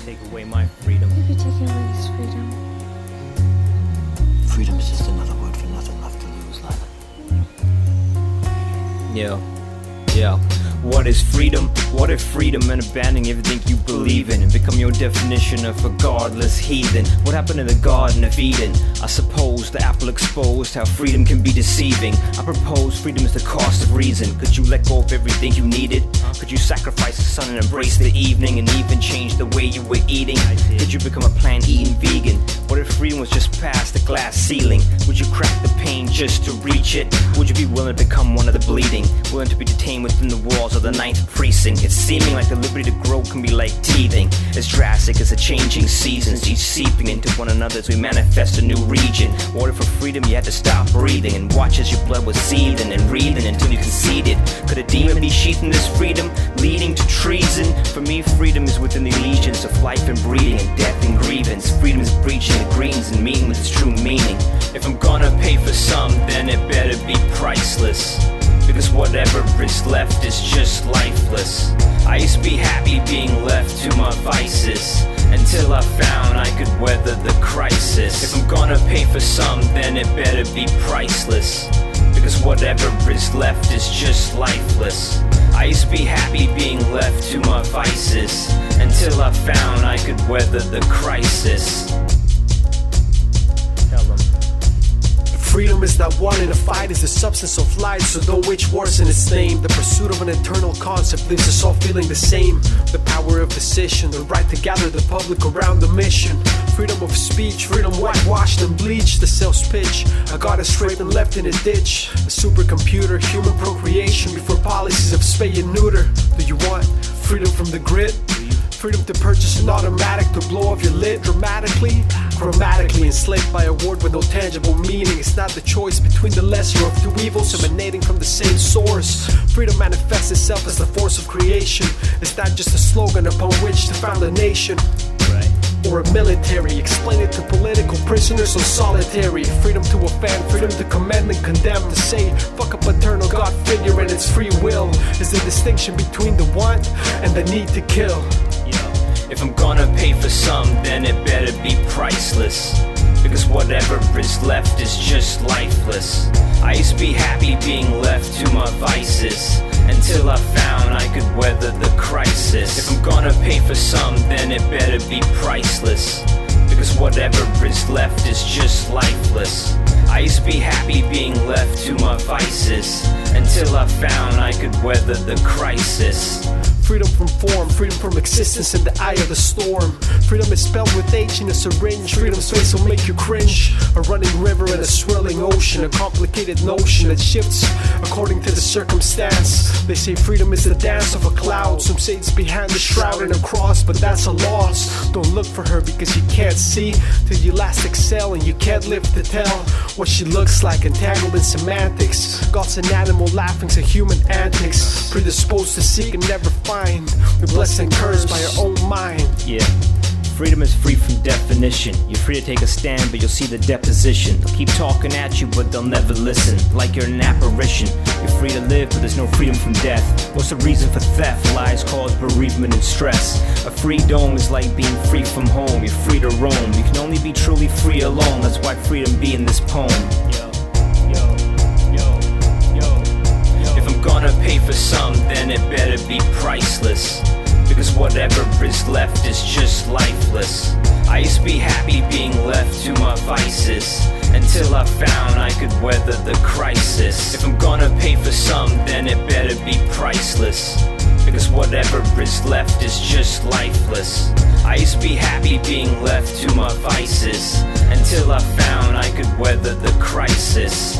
take away my freedom. If you take away his freedom. Freedom is just another word for nothing left to lose, Lila. Yeah. What is freedom? What if freedom and abandoning everything you believe in and become your definition of a godless heathen? What happened in the Garden of Eden? I suppose the apple exposed how freedom can be deceiving. I propose freedom is the cost of reason. Could you let go of everything you needed? Could you sacrifice the sun and embrace the evening and even change the way you were eating? Could you become a plant-eating vegan? What if freedom was just past the glass ceiling? Would you crack the pain just to reach it? Would you be willing to become one of the bleeding? Willing to be detained within the walls of the 9th precinct? It's seeming like the liberty to grow can be like teething. As drastic as the changing seasons, each seeping into one another as we manifest a new region. What if for freedom you had to stop breathing and watch as your blood was seething and breathing until you conceded? Could a demon be sheathing this freedom, leading to treason? For me, freedom is within the allegiance of life and breeding and death and grievance. Freedom is breaching the greens and meaning with its true meaning. If I'm gonna pay for some, then it better be priceless, because whatever is left is just lifeless. I used to be happy being left to my vices until I found I could weather the crisis. If I'm gonna pay for some, then it better be priceless, because whatever is left is just lifeless. I used to be happy being left to my vices until I found I could weather the crisis. Tell them. Freedom is not wanting to fight, is the substance of life, so don't wage wars in its name. The pursuit of an eternal concept leaves us all feeling the same. The power of decision, the right to gather the public around the mission. Freedom of speech, freedom whitewashed and bleached. The sales pitch, I got it straight and left in a ditch. A supercomputer, human procreation before policies of spay and neuter. Do you want freedom from the grid? Freedom to purchase an automatic to blow off your lid dramatically, chromatically enslaved by a word with no tangible meaning. It's not the choice between the lesser of two evils emanating from the same source. Freedom manifests itself as the force of creation. It's not just a slogan upon which to found a nation or a military. Explain it to political prisoners on solitary. Freedom to offend, freedom to commend and condemn. To say fuck a paternal God figure and its free will is the distinction between the want and the need to kill. If I'm gonna pay for some, then it better be priceless, because whatever is left is just lifeless. I used to be happy being left to my vices until I found I could weather the crisis. If I'm gonna pay for some, then it better be priceless, because whatever is left is just lifeless. I used to be happy being left to my vices until I found I could weather the crisis. Freedom from form, freedom from existence in the eye of the storm. Freedom is spelled with H in a syringe. Freedom's face will make you cringe. A running river and a swirling ocean, a complicated notion that shifts according to the circumstance. They say freedom is the dance of a cloud. Some say it's behind the shroud and a cross, but that's a loss. Don't look for her because you can't see till you last exhale, and you can't live to tell what she looks like, entangled in semantics. God's an animal, laughing's a human antics. Predisposed to seek and never find. We're blessed and cursed by our own mind. Yeah. Freedom is free from definition. You're free to take a stand, but you'll see the deposition. They'll keep talking at you, but they'll never listen. Like you're an apparition. You're free to live, but there's no freedom from death. What's the reason for theft? Lies cause bereavement and stress. A free dome is like being free from home. You're free to roam. You can only be truly free alone. That's why freedom be in this poem. If I'm gonna pay for some, then it better be priceless, because whatever is left is just lifeless. I used to be happy being left to my vices until I found I could weather the crisis. If I'm gonna pay for some, then it better be priceless, because whatever is left is just lifeless. I used to be happy being left to my vices until I found I could weather the crisis.